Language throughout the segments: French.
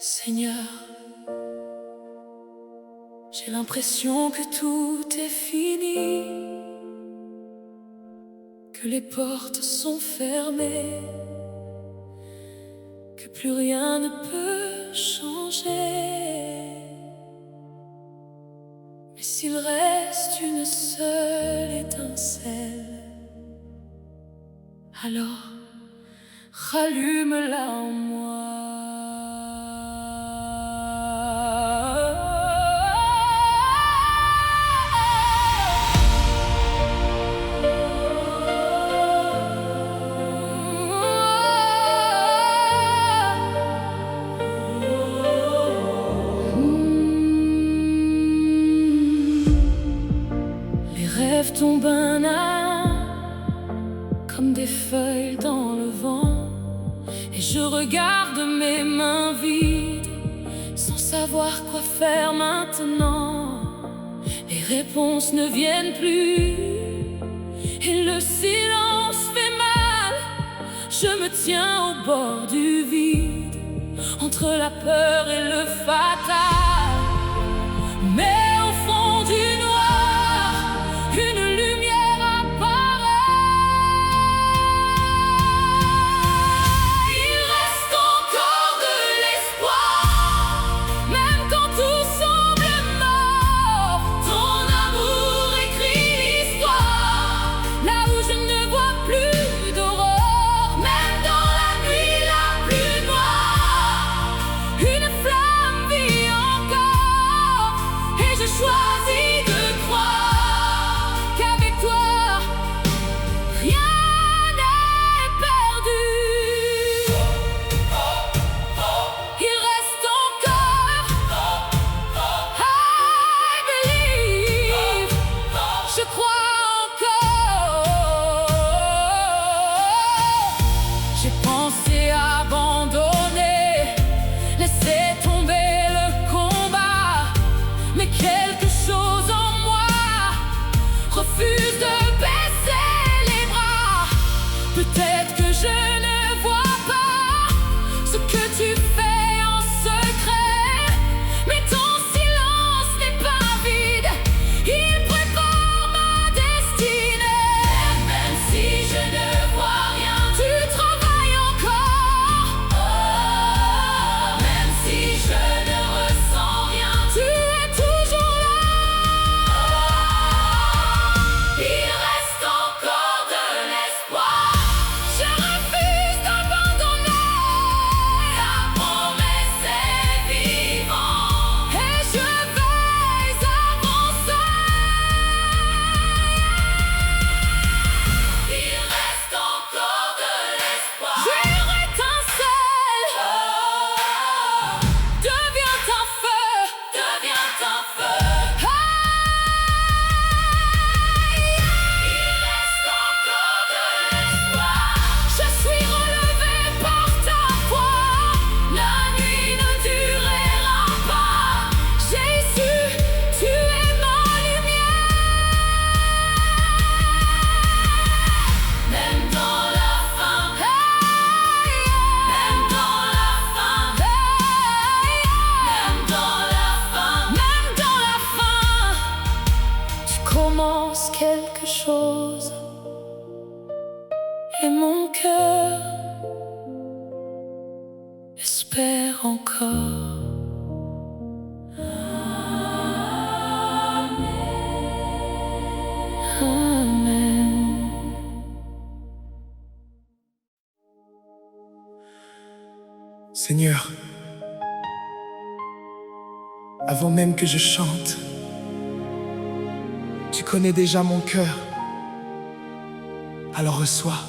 Seigneur, j'ai l'impression que tout est fini, que les portes sont fermées, que plus rien ne peut changer. Mais s'il reste une seule étincelle, alors rallume-la en moi. Les rêves tombent un à un, comme des feuilles dans le vent, et je regarde mes mains vides, sans savoir quoi faire maintenant. Les réponses ne viennent plus, et le silence fait mal. Je me tiens au bord du vide, entre la peur et le fatal. Mais au fond du noir, une lumière apparaît. Il reste encore de l'espoir, même quand tout semble mort. Ton amour écrit l'histoire, là où je ne vois plus d'aurore. Même dans la nuit la plus noire, une flamme vit encore. Et je choisis de croire qu'avec toi, rien n'est perdu. Il reste encore, I believe, je crois encore. J'ai pensé abandonner, laisser tomber le combat, mais quelque chose en moi refuse de baisser les bras. Peut-être que je ne vois pas ce que tu fais en secret, mais ton silence n'est pas vide, il prépare ma destinée. Même si je ne vois rien, tu travailles encore. Même si je ne ressens rien, tu es toujours là. Il reste encore de l'espoir, je refuse d'abandonner. Ta promesse est vivante, et je vais avancer. Il reste encore de l'espoir. Une étincelle devient un feu, devient un feu. Il reste encore de l'espoir. Je suis relevé par ta foi. La nuit ne durera pas. Jésus, tu es ma lumière. Même dans la faim, même dans la faim, même dans la faim, même dans la faim, tu commences quelque chose, et mon cœur espère encore. Amen. Seigneur, avant même que je chante, tu connais déjà mon cœur. Alors reçois,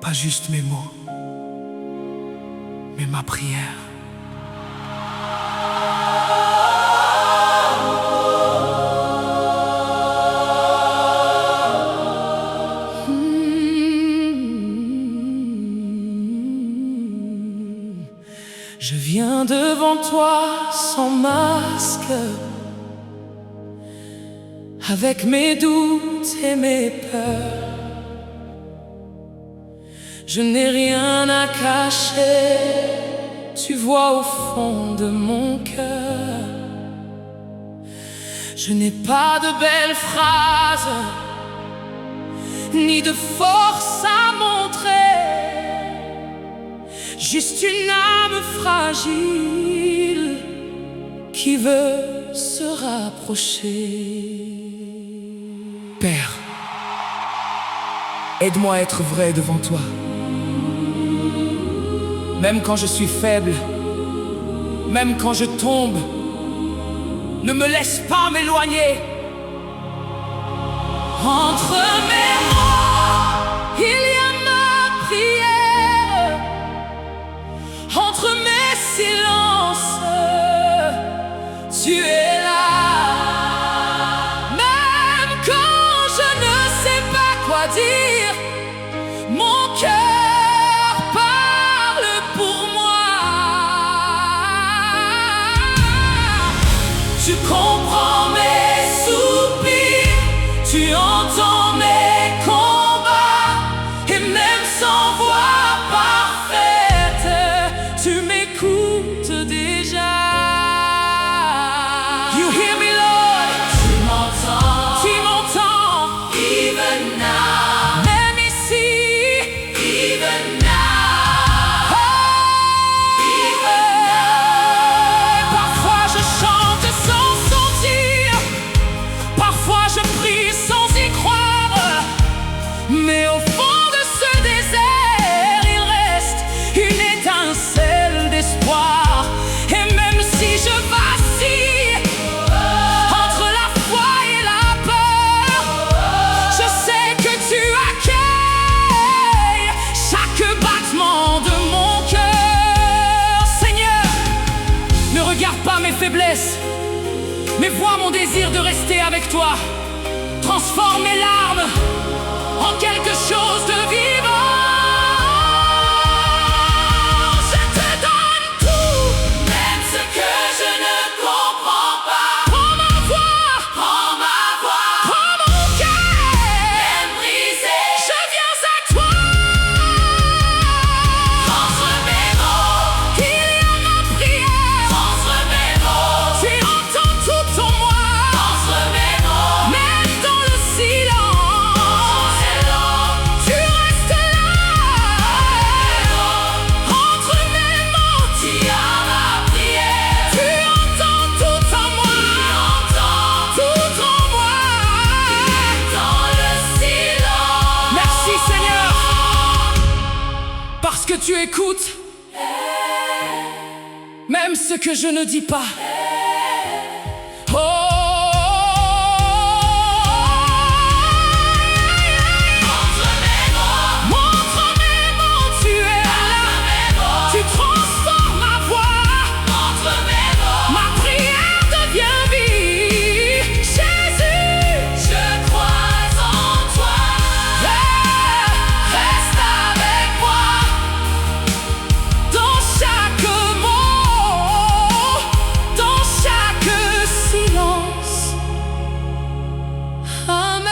pas juste mes mots, mais ma prière. Je viens devant toi sans masque, avec mes doutes et mes peurs. Je n'ai rien à cacher, tu vois au fond de mon cœur. Je n'ai pas de belles phrases, ni de force à montrer, juste une âme fragile qui veut se rapprocher. Père, aide-moi à être vrai devant toi. Même quand je suis faible, même quand je tombe, ne me laisse pas m'éloigner. Entre mes mots, il y a ma prière. Entre mes silences, tu es là. Même quand je ne sais pas quoi dire, mon cœur parle pour moi. Tu comprends mes soupirs, tu entends mes combats, et même sans voix parfaite, tu m'écoutes déjà. You hear me, Lord. Tu m'entends, even now. Même ici, even now. Even now. Parfois je chante sans sentir, parfois je prie sans y croire, mais au fond de ce désert, il reste une étincelle d'espoir. Et même si je vacille entre la foi et la peur, je sais que tu accueilles chaque battement de mon cœur. Seigneur, ne regarde pas mes faiblesses, mais vois mon désir de rester avec toi. Transforme mes larmes en quelque chose de vivant. Je te donne tout, même ce que je ne comprends pas. Prends ma voix, prends mon cœur, même brisé, je viens à toi. Entre mes mots, il y a ma prière. Entre mes mots, tu entends tout en moi. Entre mes mots, même dans le silence, tu restes là. Entre mes mots, tu as ma prière. Tu entends tout en moi. Tout en moi. Dans le silence. Merci Seigneur, parce que tu écoutes même ce que je ne dis pas. Oh. Montre mes mots, tu es là. Tu transformes ma voix. Ma prière devient vie. Jésus, je crois en toi. Reste avec moi dans chaque mot, dans chaque silence. Amen.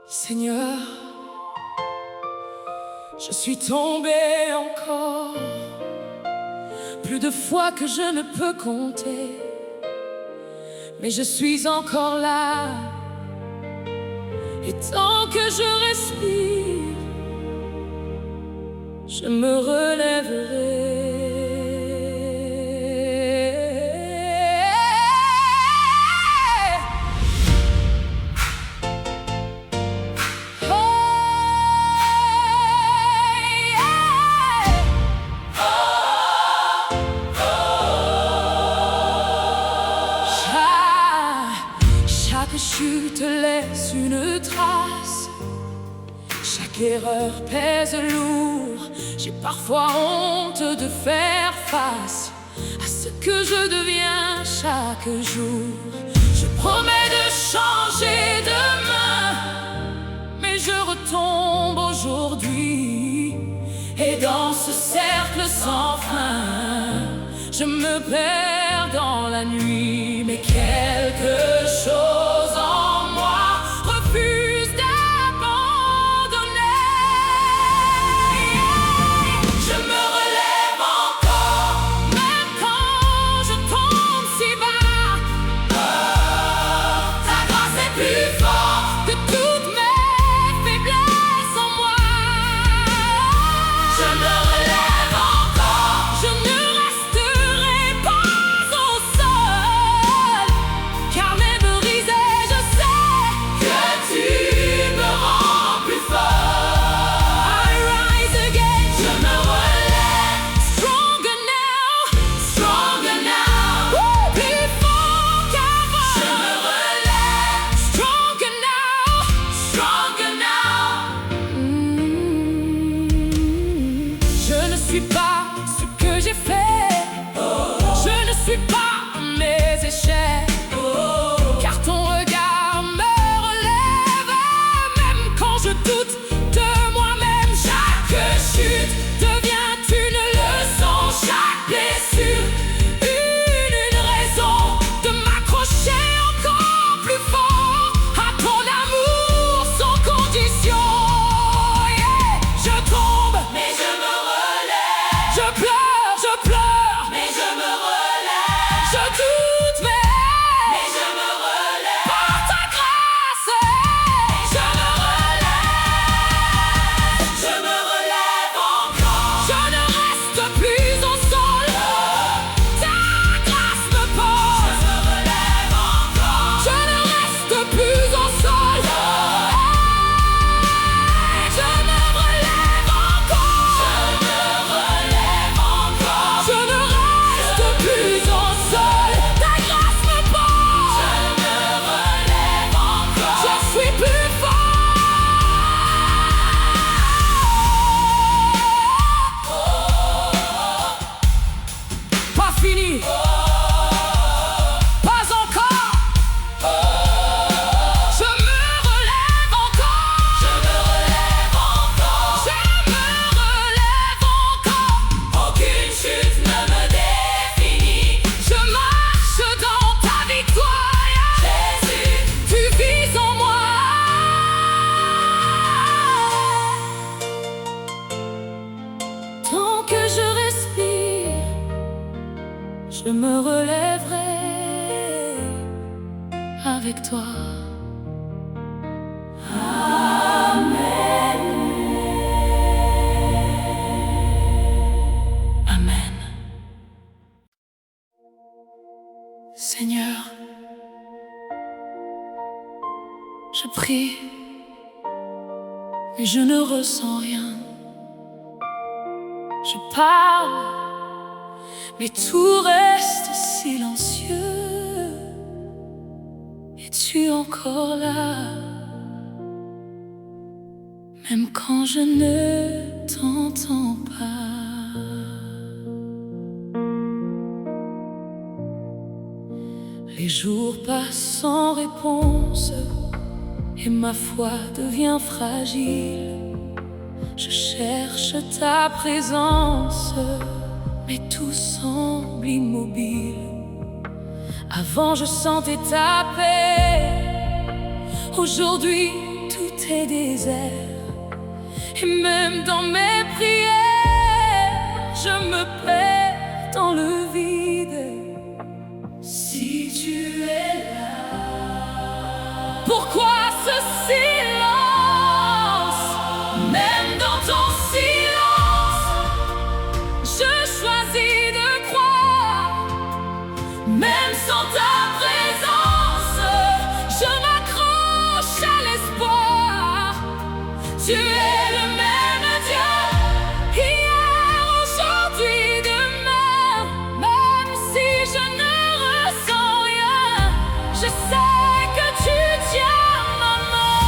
Seigneur, je suis tombée encore, plus de fois que je ne peux compter, mais je suis encore là. Et tant que je respire, je me relèverai. Chaque chute laisse une trace, chaque erreur pèse lourd. J'ai parfois honte de faire face à ce que je deviens chaque jour. Je promets de changer demain, mais je retombe aujourd'hui. Et dans ce cercle sans fin, je me perds dans la nuit. Mais quelque chose en moi refuse d'abandonner. Je me relève encore, même quand je tombe si bas. Ta grâce est plus forte que toutes mes faiblesses en moi. Je me relève encore, je ne resterai pas au sol. Car même brisé, je sais que tu me rends plus fort. I rise again, je me relève. Stronger now, stronger now. Plus fort qu'avant. Je me relève. Stronger now, stronger now. Je ne suis pas ce que j'ai fait. Je ne suis pas mes échecs. Car ton regard me relève. Même quand je doute de moi-même, chaque chute devient une leçon. Chaque blessure, une raison de m'accrocher encore plus fort à ton amour sans condition. Yeah. Je tombe, mais je me relève. Je pleure, mais je me relève. Je doute, mais je me relève. Par ta grâce, je me relève. Je me relève encore. Je ne reste plus au sol. Ta grâce me porte. Je me relève encore. Je ne reste plus au sol. Je me relève encore. Je me relève encore. Je ne reste plus au sol. Ta grâce me porte. Je me relève encore. Je suis plus fort. Pas fini. Pas encore. Je me relève encore. Je me relève encore. Je me relève encore. Aucune chute ne me définit. Je marche dans ta victoire. Jésus, tu vis en moi. Tant que je respire, je me relèverai avec toi. Amen. Amen. Seigneur, je prie, mais je ne ressens rien. Je parle, mais tout reste silencieux. Es-tu encore là? Même quand je ne t'entends pas. Les jours passent sans réponse et ma foi devient fragile. Je cherche ta présence, mais tout semble immobile. Avant je sentais ta paix, aujourd'hui tout est désert. Et même dans mes prières, je me perds dans le vide. Si tu es là, pourquoi ce silence? Même dans ton silence, je choisis de croire. Même sans ta présence, je m'accroche à l'espoir. Tu es le même Dieu, hier, aujourd'hui, demain. Même si je ne ressens rien, je sais que tu tiens ma main.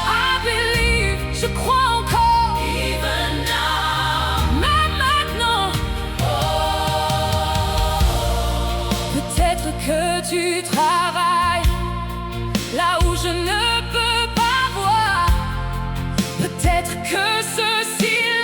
I believe, je crois encore. Even now, même maintenant. Peut-être que tu travailles là où je ne peux pas voir. Peut-être que ce silence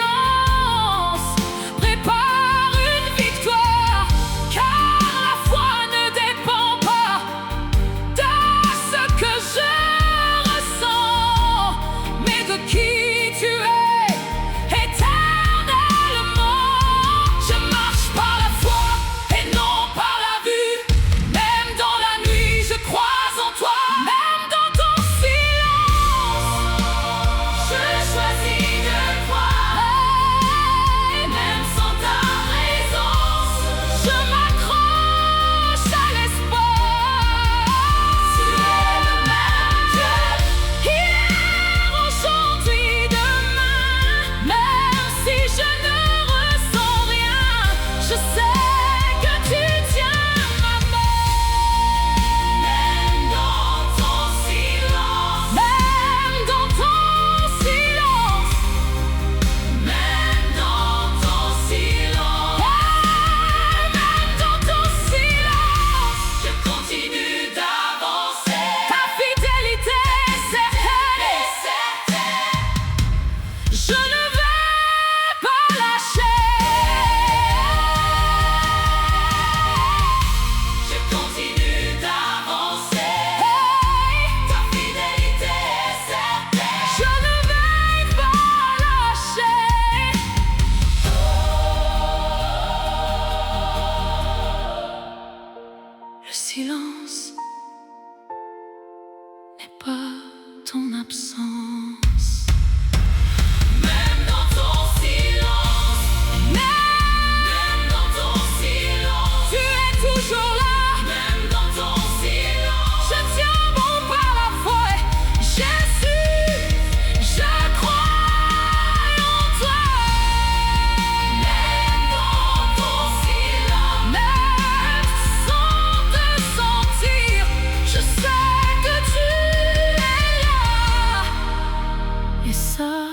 et ça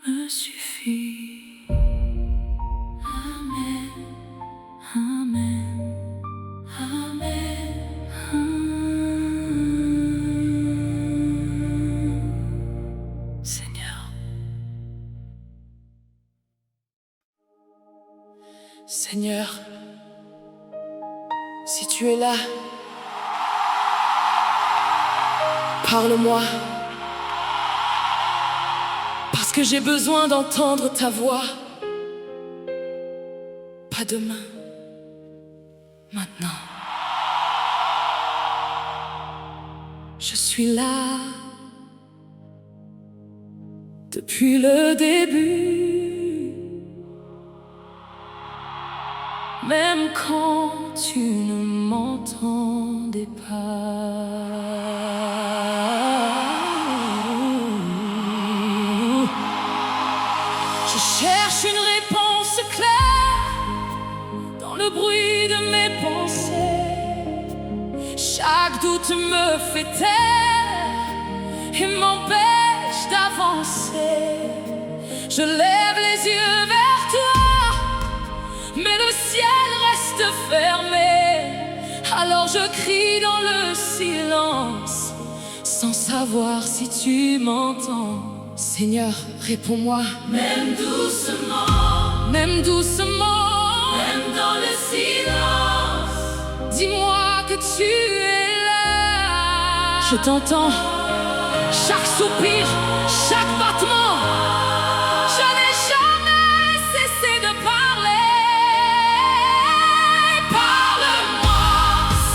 me suffit. Amen, Amen, Amen, Seigneur. Seigneur, si tu es là, parle-moi, parce que j'ai besoin d'entendre ta voix. Pas demain, maintenant. Je suis là depuis le début, même quand tu ne m'entendais pas. Je cherche une réponse claire dans le bruit de mes pensées. Chaque doute me fait taire et m'empêche d'avancer. Je lève les yeux vers toi, mais le ciel reste fermé. Alors je crie dans le silence, sans savoir si tu m'entends. Seigneur, réponds-moi. Même doucement, Même doucement, même dans le silence, dis-moi que tu es là. Je t'entends, chaque soupir, chaque battement. Je n'ai jamais cessé de parler. Parle-moi,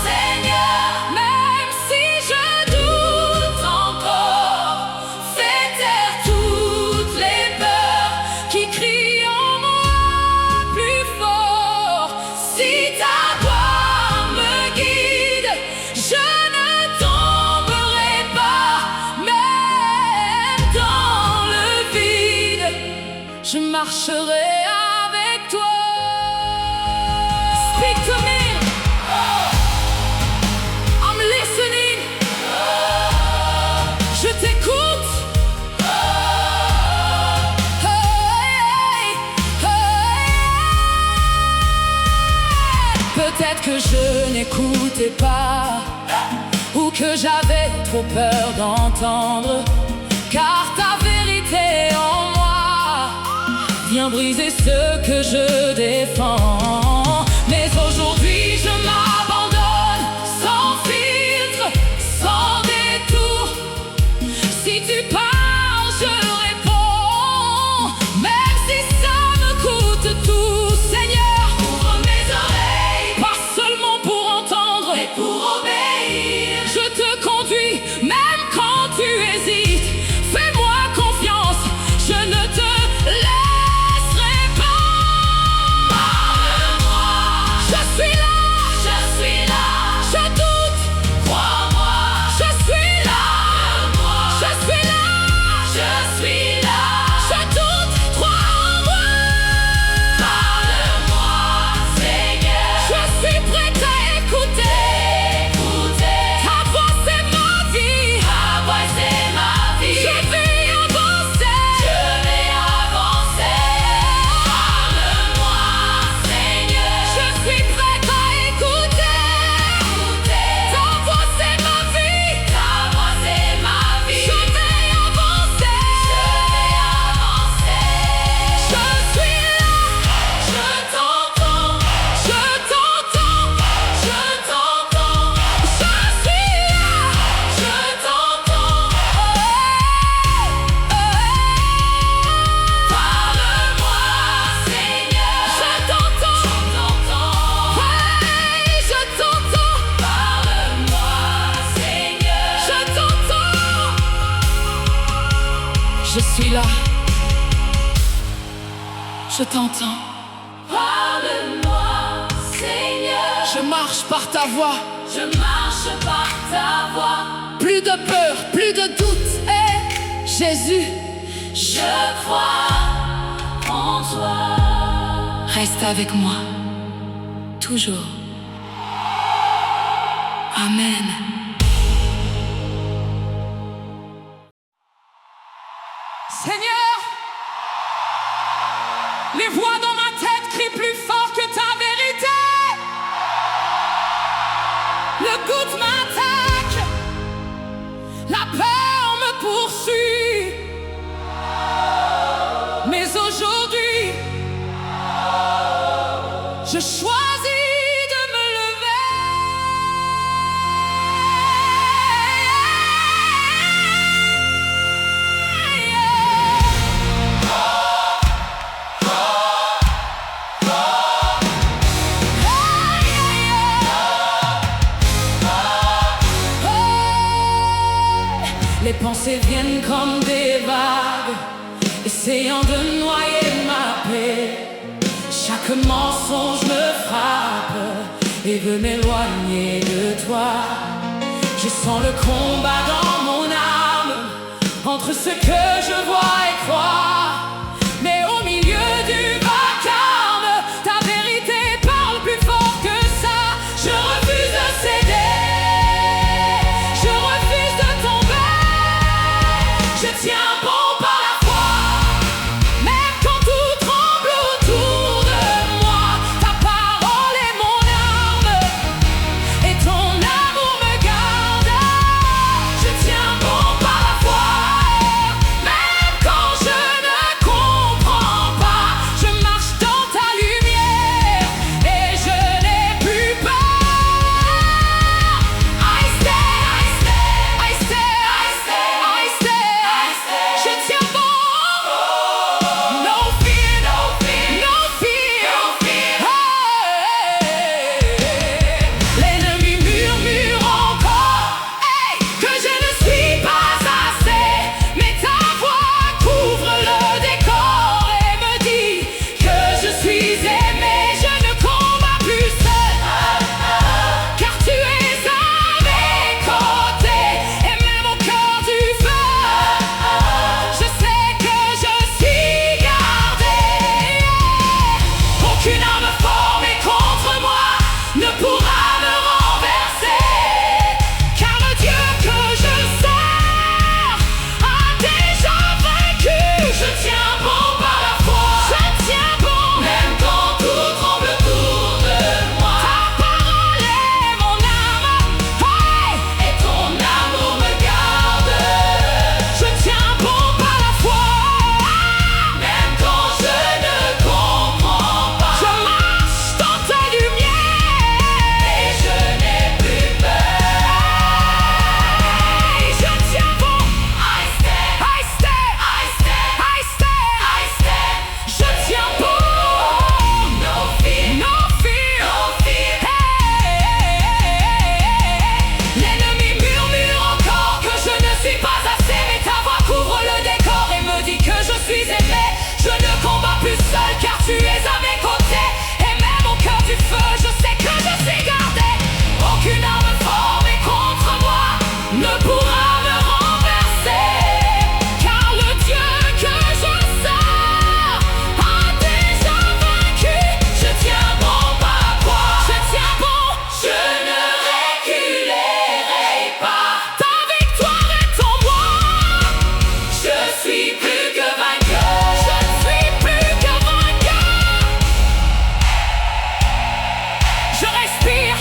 Seigneur, même si je doute encore. Fais taire toutes les peurs qui crient en moi plus fort. Si ta voix me guide, je ne tomberai pas. Même dans le vide, je marcherai avec toi. Speak to me, I'm listening. Je t'écoute. Hey, hey. Peut-être que je n'écoutais pas, ou que j'avais trop peur d'entendre, car ta vérité en moi vient briser ce que je défends. Mais aujourd'hui je m'abandonne, sans filtre, sans détour. Si tu parles, je réponds, même si ça me coûte tout. Seigneur, ouvre mes oreilles, pas seulement pour entendre, mais pour obéir. je te conduis, même quand tu hésites. Fais-moi confiance, je ne te laisserai pas. Parle-moi, Je suis là, je suis là, je doute, crois-moi, je suis là, moi, je suis là, je suis là. je doute, crois en moi. Parle-moi, Seigneur, Je suis prête à écouter. écoutez, Ta voix c'est ma vie. ta voix c'est ma vie. Je vais avancer. Je vais avancer. Parle-moi, Seigneur, Je suis prête à écouter. écoutez, Ta voix c'est ma vie. ta voix c'est ma vie. Je vais avancer. Je vais avancer. Je suis là. Je t'entends, Je t'entends. je t'entends, Je suis là. je t'entends. Parle-moi, Seigneur, Je t'entends. t'entends. Hey, je t'entends. Parle-moi, Seigneur, Je t'entends. Je suis là. Je t'entends. parle-moi, Seigneur. Je marche par ta voix. Je marche par ta voix. Plus de peur, plus de doute. Et Jésus, Je crois en toi. reste avec moi. Toujours. Amen. Seigneur, les voix dans ma tête crient plus fort que ta vérité. Le doute m'attaque, la peur me poursuit. Mais aujourd'hui, je choisis de me lever. Les pensées viennent comme des vagues, essayant de noyer ma paix. Chaque mensonge me frappe et veut m'éloigner de toi. Je sens le combat dans mon âme, entre ce que je vois et crois. Mais au milieu du vacarme, ta vérité parle plus fort que ça. Je refuse de céder, je refuse de tomber. Je tiens bon par la foi, même quand tout tremble autour de moi. Ta parole est mon arme, et ton amour me garde. Je tiens bon par la foi, même quand je ne comprends pas. Je marche dans ta lumière, et je n'ai plus peur. I stand, I stand, I stand, I stand, I stand. Je tiens bon. No fear, no fear, no fear, no fear. Hey. L'ennemi murmure encore, hey, que je ne suis pas assez. Mais ta voix couvre le décor et me dit que je suis aimé. Je ne combats plus seul, car tu es à mes côtés. Et même au cœur du feu, je sais que je suis gardé. Aucune arme formée contre moi ne pourra me renverser, car le Dieu que je sers a déjà vaincu. Je tiens bon par la foi, je tiens bon, même quand tout tremble autour de moi. Ta parole est mon âme, hey, et ton amour me garde. Je tiens bon par la foi, même quand je ne comprends pas. Je marche dans ta lumière, et je n'ai plus peur. Hey, je tiens bon. I stand, I stand, I stand, I stand, I stand. Je tiens bon. No fear, no fear, no fear. Hey. L'ennemi murmure encore que je ne suis pas assez, mais ta voix couvre le décor et me dit que je suis aimé. Je ne combats plus seul, car tu es à mes côtés. Et même au cœur du feu, je sais que je suis gardé. Aucune arme formée contre moi ne pourra me renverser, car le Dieu que je sers a déjà vaincu. Je tiens bon par la foi, je tiens bon, je ne reculerai pas. Ta victoire est en moi, je suis plus que vainqueur. Je suis plus que vainqueur. Je respire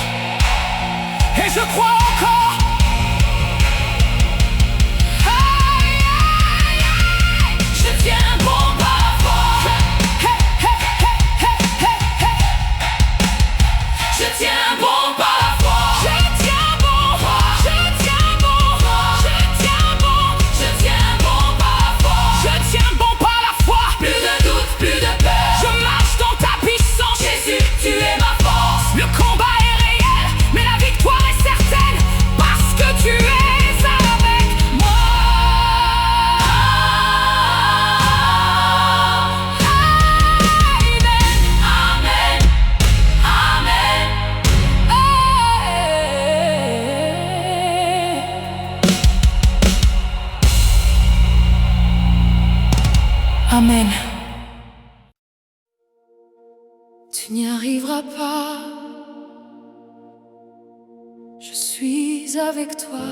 et je crois encore. Aïe, aïe, aïe. Je tiens bon par la foi. Hey, hey, hey, hey, hey, hey. Je tiens bon par la foi. Je tiens bon. Je tiens bon. Je tiens bon. Je tiens bon par la foi. Je tiens bon par la foi. Plus de doute, plus de peur. Je marche dans ta puissance. Jésus, tu es ma force. Le combat est réel, mais la victoire est certaine, parce que tu es avec moi. Amen, amen, amen. Amen. Tu n'y arriveras pas, je suis avec toi.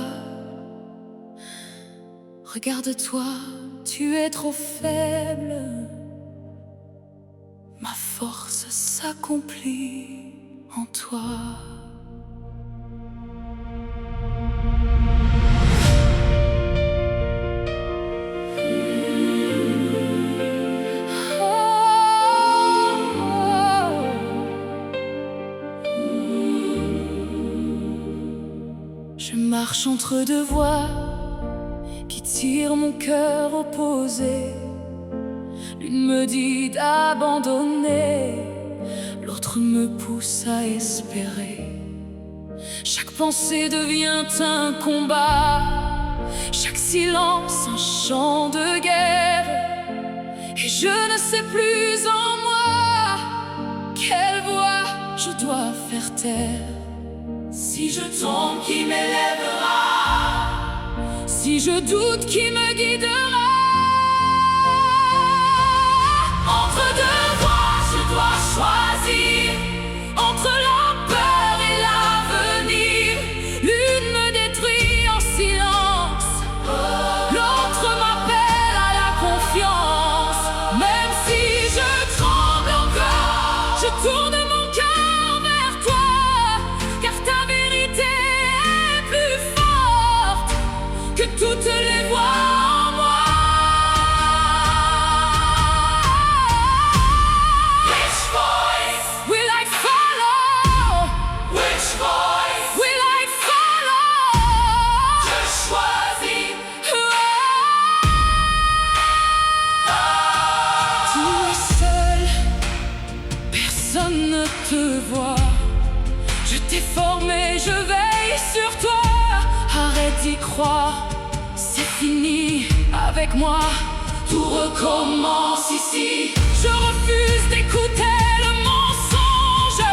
Regarde-toi, tu es trop faible. Ma force s'accomplit en toi. Je marche entre deux voies qui tirent mon cœur opposé. L'une me dit d'abandonner, l'autre me pousse à espérer. Chaque pensée devient un combat, chaque silence un chant de guerre. Et je ne sais plus en moi quelle voix je dois faire taire. Si je tombe, qui m'élèvera? Si je doute, qui me guidera? Entre deux voies, je dois choisir, entre la peur et l'avenir. L'une me détruit en silence, l'autre m'appelle à la confiance. Même si je tremble encore, je tourne mon cœur vers toi, car ta vérité est plus forte que toutes les voix en moi. Which voice will I follow? Which voice will I follow? Je choisis. Tu es seul, personne ne te voit. Je t'ai formé, je veille sur toi. Arrête d'y croire, c'est fini avec moi. Tout recommence ici. Je refuse d'écouter le mensonge.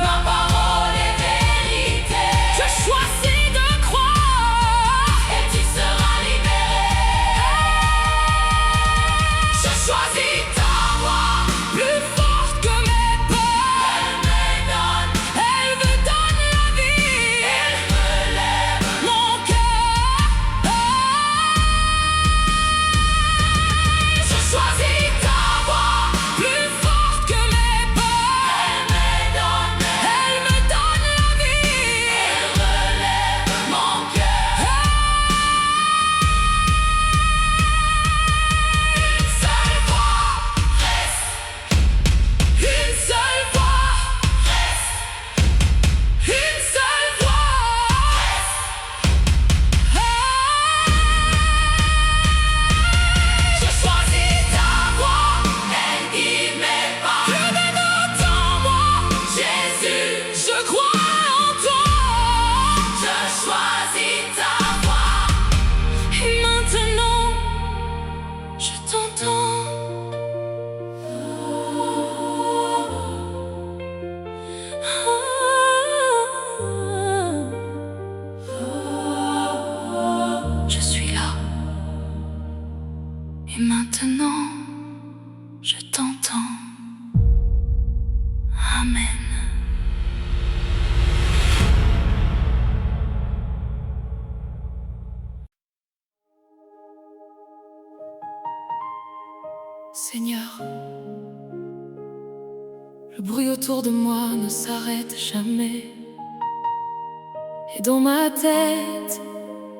Ma parole est vérité. Je choisis de croire et tu seras libéré. Je choisis ta voix, plus forte que mes peurs. Elle me donne la vie. Elle me lève mon cœur. Je choisis ta voix, plus forte que mes peurs. Elle me donne la vie. Elle relève mon cœur. Une seule voix reste. Une seule voix reste. Une seule voix reste. Je choisis ta voix, elle guide mes pas. Je vais dans moi, Jésus, je crois en toi. Je choisis ta voix. Et maintenant, je t'entends. Je suis là. Et maintenant, je t'entends. Amen. Seigneur, le bruit autour de moi ne s'arrête jamais. Et dans ma tête,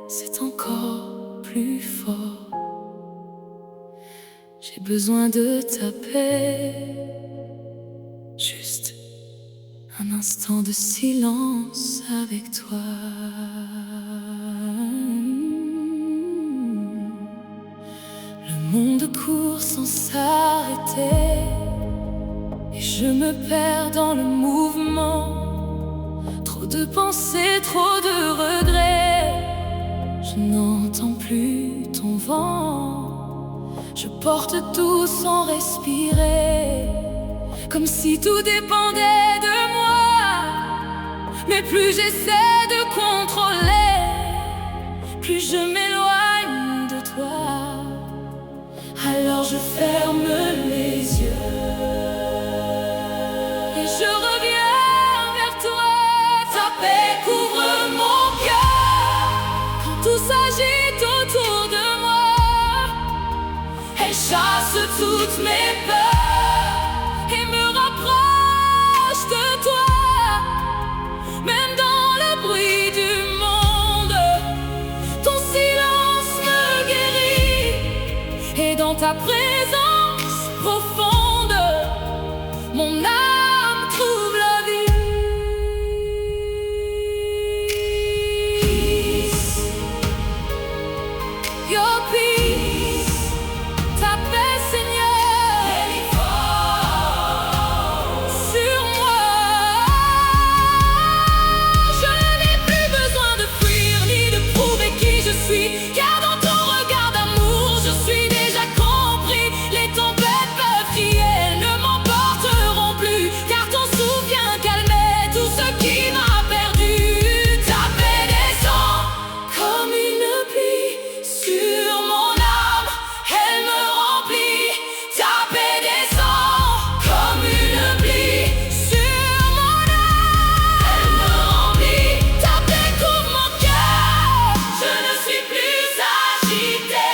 c'est encore plus fort. J'ai besoin de ta paix. Juste un instant de silence avec toi. Le monde court sans s'arrêter et je me perds dans le mouvement. Trop de pensées, trop de regrets. Je n'entends plus ton vent. Je porte tout sans respirer, comme si tout dépendait de moi. Mais plus j'essaie de contrôler, plus je m'éloigne de toi. Alors je ferme les yeux et je reviens vers toi. Ta paix couvre mon cœur quand tout s'agite autour de moi. Elle chasse toutes mes peurs et me rapproche de toi. Même dans le bruit du monde, ton silence me guérit. Et dans ta présence profonde, mon âme trouve la vie. Peace, your peace, ta paix, Seigneur, elle est forte sur moi. Je n'ai plus besoin de fuir ni de prouver qui je suis, car dans ton regard d'amour, je suis déjà compris. Les tempêtes peuvent crier, elles ne m'emporteront plus, car ton soutien calmait tout ce qui m'a perdu. Ta paix descend comme une pluie sur mon âme, elle me remplit. Ta paix descend comme une pluie sur mon âme, elle me remplit. Ta paix couvre mon cœur, je ne suis plus agité.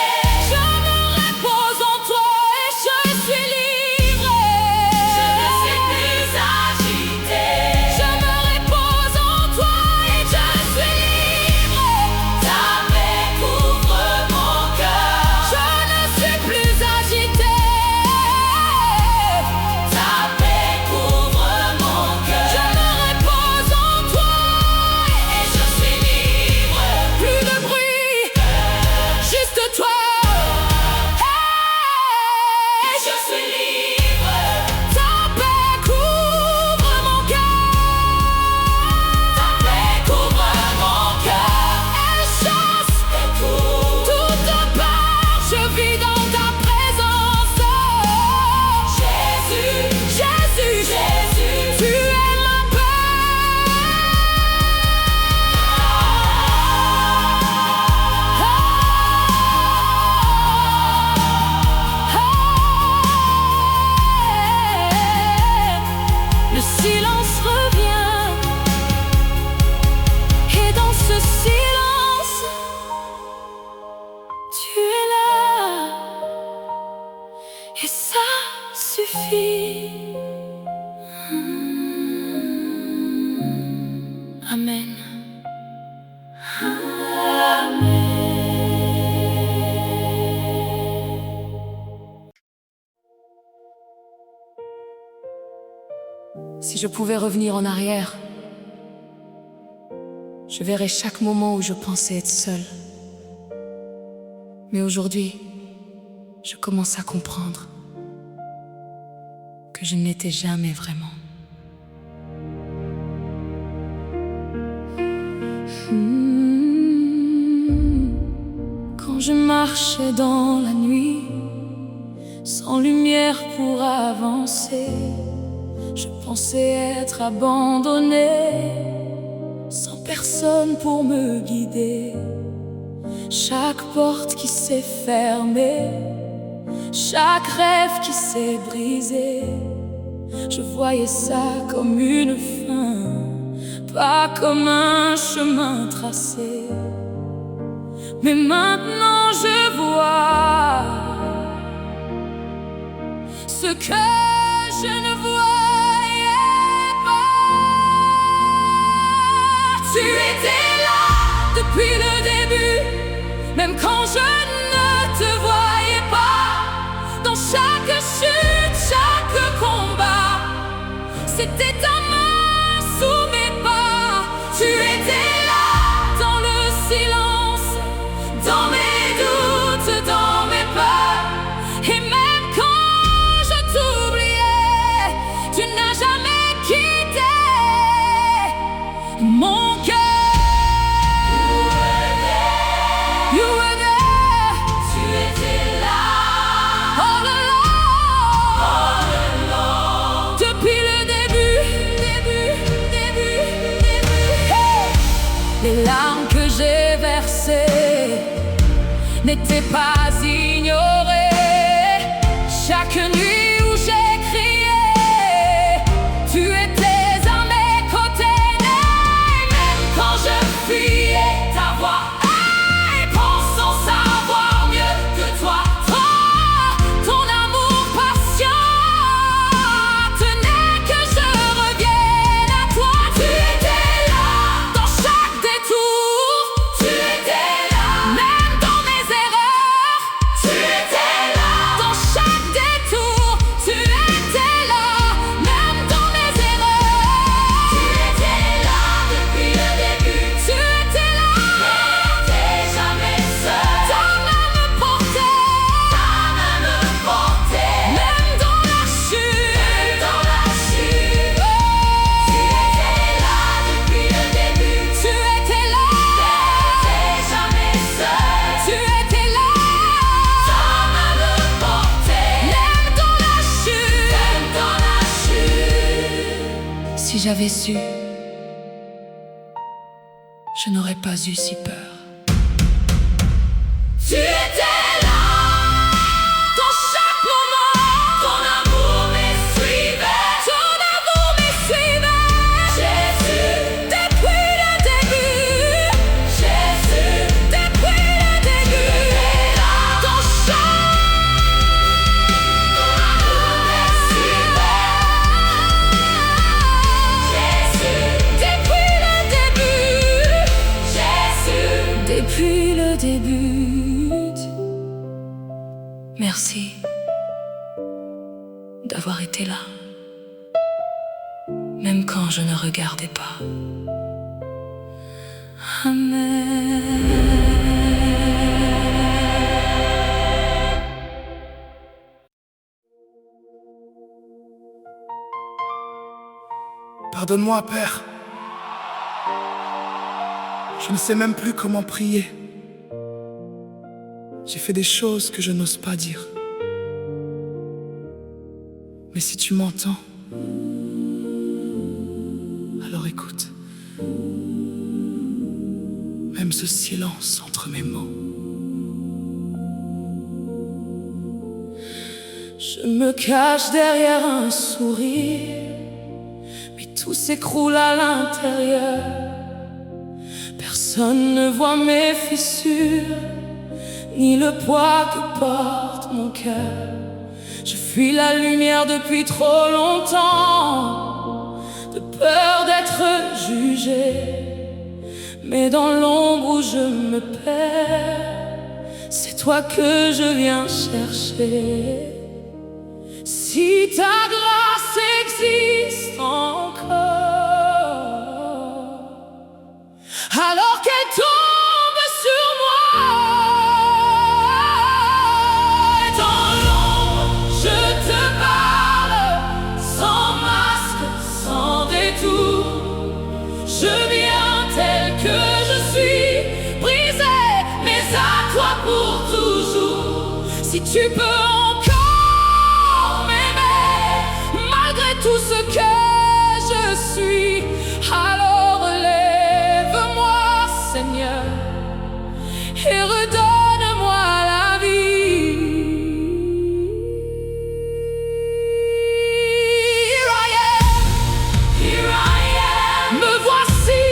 Je me repose en toi et je suis libre. Je ne suis plus agité. Je me repose en toi et je suis libre. Ta paix couvre mon cœur. Je ne suis plus agité. Ta paix couvre mon cœur. Je me repose en toi et je suis libre. Plus de bruit, juste toi. Hey, je suis libre. Ta paix couvre mon cœur. Ta paix couvre mon cœur. Elle chasse toute peur. Je vis dans ta présence. Jésus, Jésus, Jésus, tu es ma paix. Le silence revient, et dans ce silence, tu es là, et ça suffit. Amen. Amen. Si je pouvais revenir en arrière, je verrais chaque moment où je pensais être seule. Mais aujourd'hui, je commence à comprendre que je ne l'étais jamais vraiment. Quand je marchais dans la nuit, sans lumière pour avancer, je pensais être abandonnée, sans personne pour me guider. Chaque porte qui s'est fermée, chaque rêve qui s'est brisé, je voyais ça comme une fin, pas comme un chemin tracé. Mais maintenant je vois ce que je ne voyais pas. Tu étais là depuis le début, même quand je ne te voyais pas. Dans chaque chute, chaque combat, c'était ta main sous mes pas. Tu étais là dans le silence, dans mes doutes, dans mes peurs. Et même quand je t'oubliais, tu n'as jamais quitté mon cœur. You were there. Tu étais là. All along. Depuis le début. Hey. Les larmes que j'ai versées n'étaient pas ignorées. Chaque nuit où j'ai crié, tu étais à mes côtés. Et même quand je fuyais ta voix, pensant savoir mieux que toi, j'avais su, je n'aurais pas eu si peur. Tu étais là, dans chaque moment, ton amour me suivait, ton amour me suivait. Jésus, Depuis le début, Jésus, depuis le début, tu étais là, ton chant, ton amour me suivait, Jésus, depuis le début, Jésus, depuis le début. Merci d'avoir été là, même quand je ne regardais pas. Amen. Pardonne-moi, Père. Je ne sais même plus comment prier. J'ai fait des choses que je n'ose pas dire. Mais si tu m'entends, alors écoute. Même ce silence entre mes mots. Je me cache derrière un sourire, mais tout s'écroule à l'intérieur. Personne ne voit mes fissures, ni le poids que porte mon cœur. Je fuis la lumière depuis trop longtemps, de peur d'être jugé. Mais dans l'ombre où je me perds, c'est toi que je viens chercher. Si ta grâce existe encore, alors qu'elle tombe sur moi. Dans l'ombre, je te parle, sans masque, sans détour. Je viens tel que je suis, brisé, mais à toi pour toujours. Si tu peux encore m'aimer, malgré tout ce que je suis, alors lève-moi, Seigneur, et redonne-moi la vie. here I am, Me voici,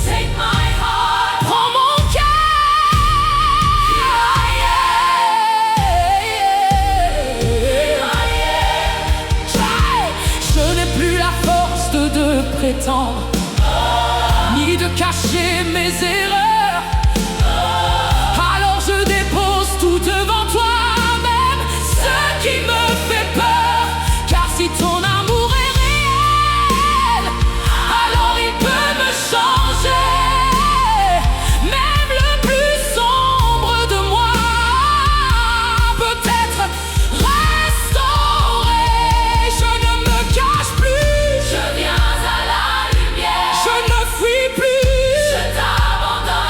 take my heart, prends mon cœur. here I am, Je n'ai plus la force de prétendre, ni de cacher mes erreurs. Alors je dépose tout devant toi, même ce qui me fait peur. Car si ton amour est réel, alors il peut me changer. Même le plus sombre de moi peut être restauré. Je ne me cache plus, je viens à la lumière, je ne fuis plus. je t'abandonne.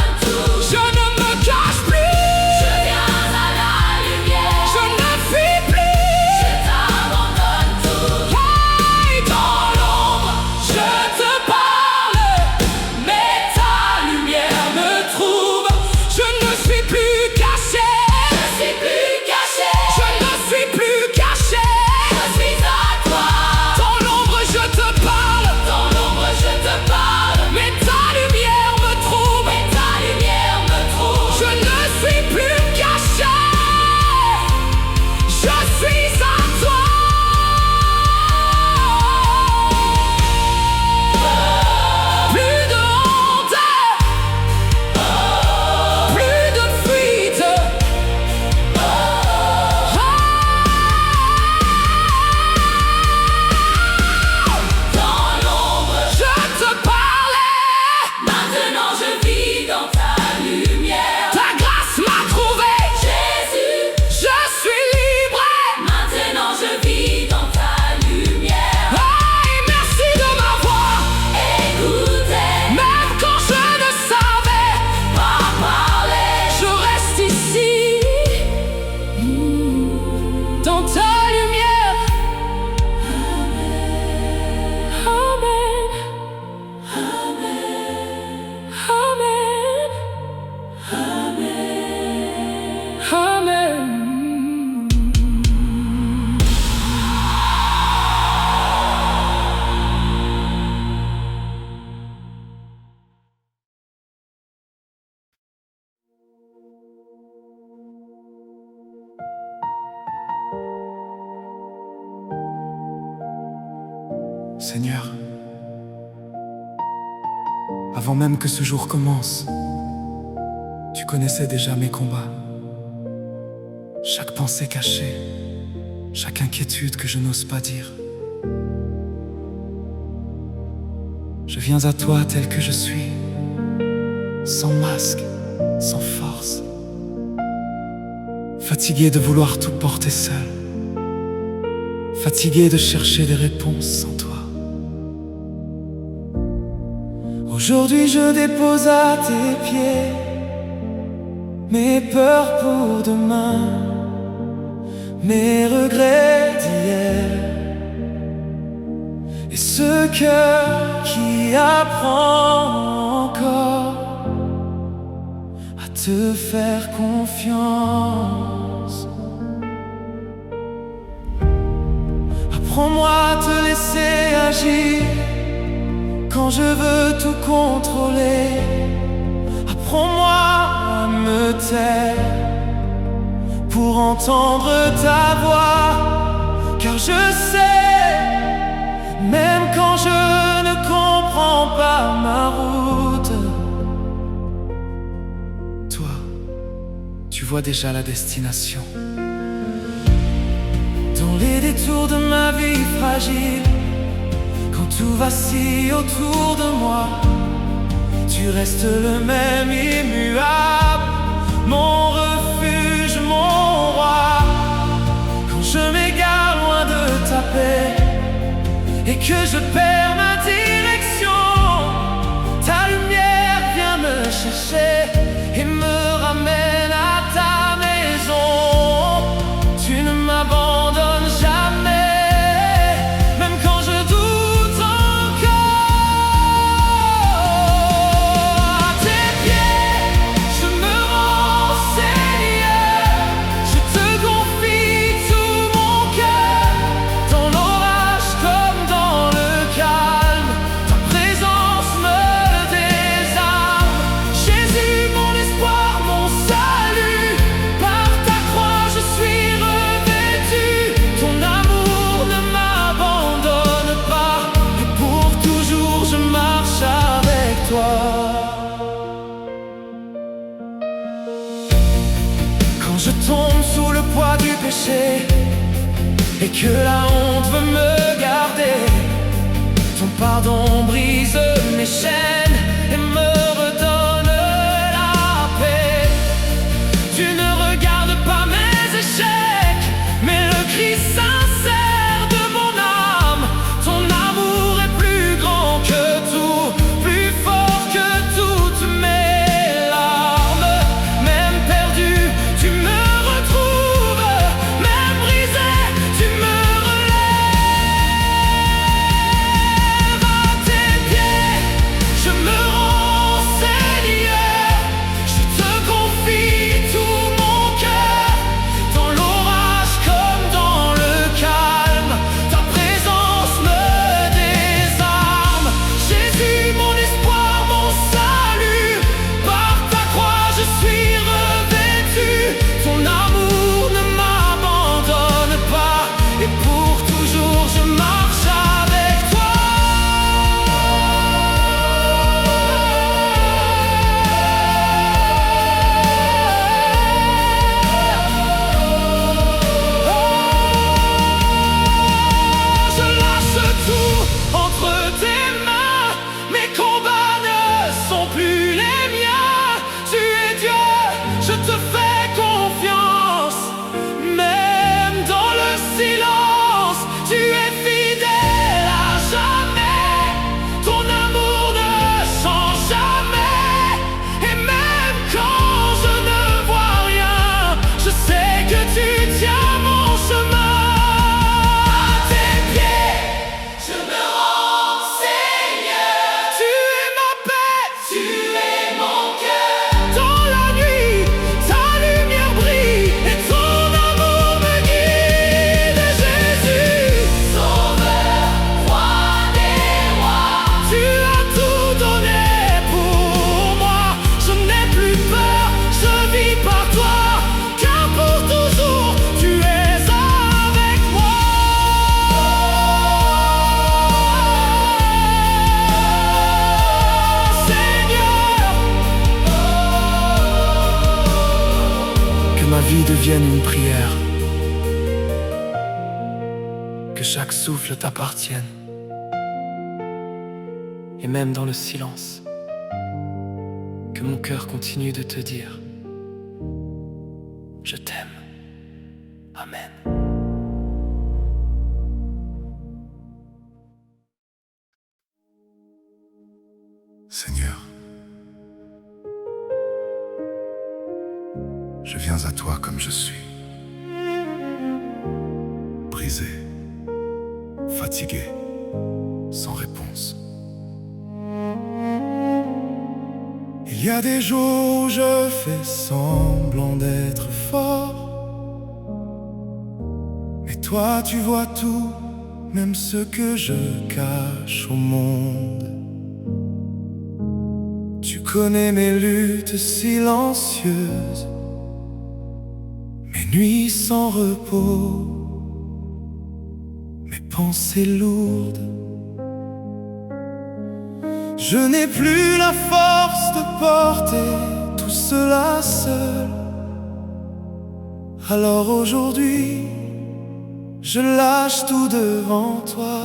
Seigneur, avant même que ce jour commence, tu connaissais déjà mes combats. Chaque pensée cachée, chaque inquiétude que je n'ose pas dire. Je viens à toi tel que je suis, sans masque, sans force, fatigué de vouloir tout porter seul, fatigué de chercher des réponses sans toi. Aujourd'hui je dépose à tes pieds mes peurs pour demain, mes regrets d'hier, et ce cœur qui apprend encore à te faire confiance. Apprends-moi à te laisser agir quand je veux tout contrôler. Apprends-moi à me taire pour entendre ta voix, car je sais, même quand je ne comprends pas ma route, toi, tu vois déjà la destination. Dans les détours de ma vie fragile, quand tout vacille autour de moi, tu restes le même immuable, mon refuge, mon roi. Quand je m'égare loin de ta paix et que je perds ma direction, ta lumière vient me chercher et me ramène à ta maison. Tu ne m'abandonnes jamais, même quand je doute encore. À tes pieds, je me rends, Seigneur. Je te confie tout mon cœur, dans l'orage comme dans le calme. Ta présence me désarme. Jésus, mon espoir, mon salut, par ta croix je suis revêtu. Ton amour ne m'abandonne pas, et pour toujours je marche avec toi. Quand je tombe sous le poids du péché et que la honte veut me garder, ton pardon brise mes chaînes et me redonne la paix. Tu ne regardes pas mes échecs, mais le cri sincère de mon âme. Ton amour est plus grand que tout, plus fort que toutes mes larmes. Même perdu, tu me retrouves, même brisé, tu me relèves. À tes pieds, je devienne une prière, que chaque souffle t'appartienne. Et même dans le silence, que mon cœur continue de te dire: je t'aime. Amen. Seigneur, je viens à toi comme je suis, brisé, fatigué, sans réponse. Il y a des jours où je fais semblant d'être fort, mais toi tu vois tout, même ce que je cache au monde. Tu connais mes luttes silencieuses, mes nuits sans repos, mes pensées lourdes. Je n'ai plus la force de porter tout cela seul. Alors aujourd'hui, je lâche tout devant toi.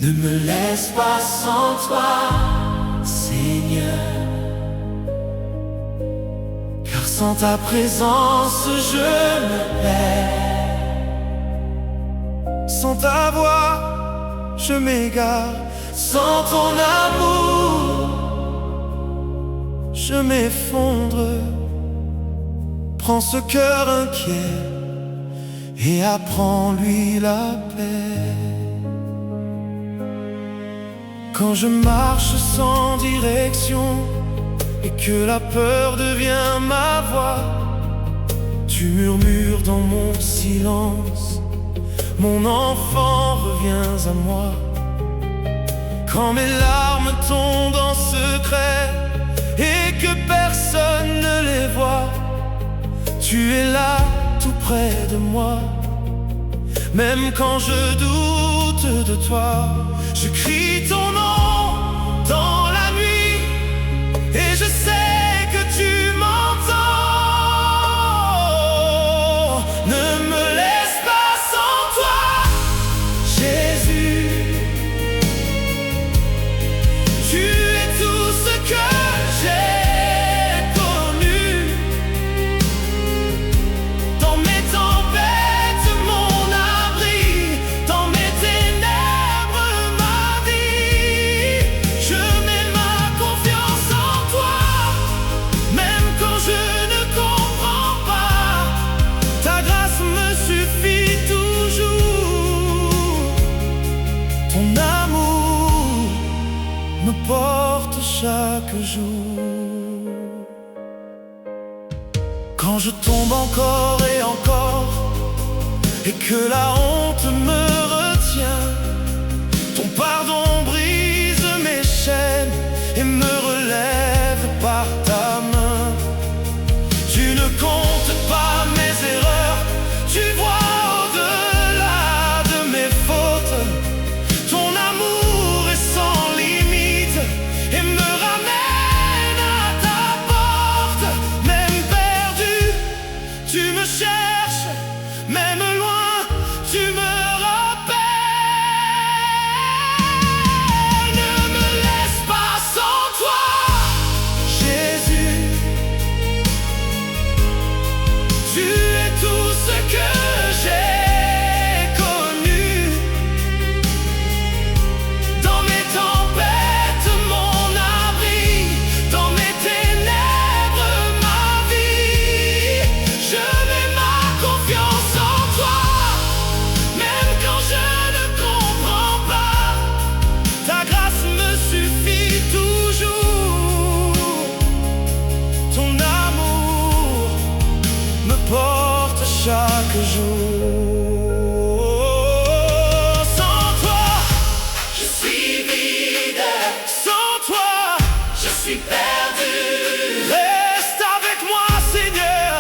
Ne me laisse pas sans toi, Seigneur, car sans ta présence je me perds. Sans ta voix je m'égare, sans ton amour je m'effondre. Prends ce cœur inquiet et apprends-lui la paix. Quand je marche sans direction et que la peur devient ma voix, tu murmures dans mon silence: mon enfant, reviens à moi. Quand mes larmes tombent en secret et que personne ne les voit, tu es là tout près de moi. Même quand je doute de toi, je crie ton nom dans la nuit et je sais que tu m'entends. Ne me laisse pas sans toi, Jésus. Tu es tout ce que j'ai connu. Dans mes tempêtes, mon abri, dans mes ténèbres, ma vie. Je mets ma confiance en toi, même quand je ne comprends pas. Ta grâce me suffit toujours. Ton amour me porte chaque jour. Quand je tombe encore et encore et que la honte me retient, ton pardon brise mes chaînes et me relève par ta main. Tu ne comptes pas mes erreurs, tu vois au-delà de mes fautes. Ton amour est sans limite et me ramène à ta porte. Même perdu, tu me cherches, même loin, tu me rappelles. Ne me laisse pas sans toi, Jésus. Tu es tout ce que j'ai connu. Dans mes tempêtes, mon abri, dans mes ténèbres, ma vie. Je mets ma confiance en toi, même quand je ne comprends pas. Ta grâce me suffit toujours. Ton amour me porte chaque jour. Sans toi, je suis vide. Sans toi, je suis perdu. Reste avec moi, Seigneur.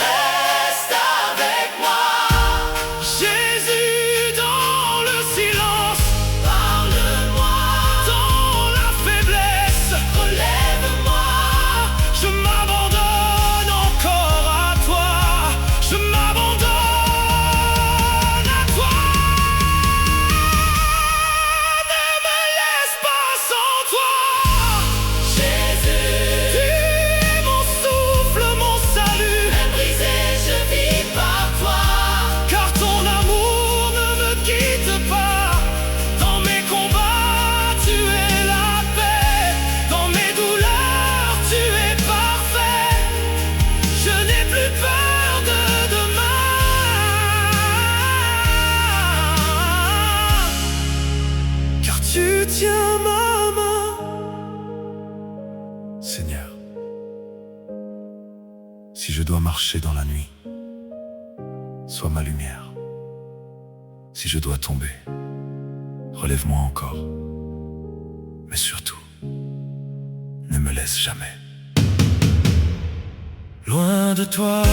Reste avec moi. Jésus, dans le silence, parle-moi. Dans la faiblesse, relève-moi. Je m'abandonne encore à toi. Si je dois marcher dans la nuit, sois ma lumière. Si je dois tomber, relève-moi encore. Mais surtout, ne me laisse jamais. Loin de toi.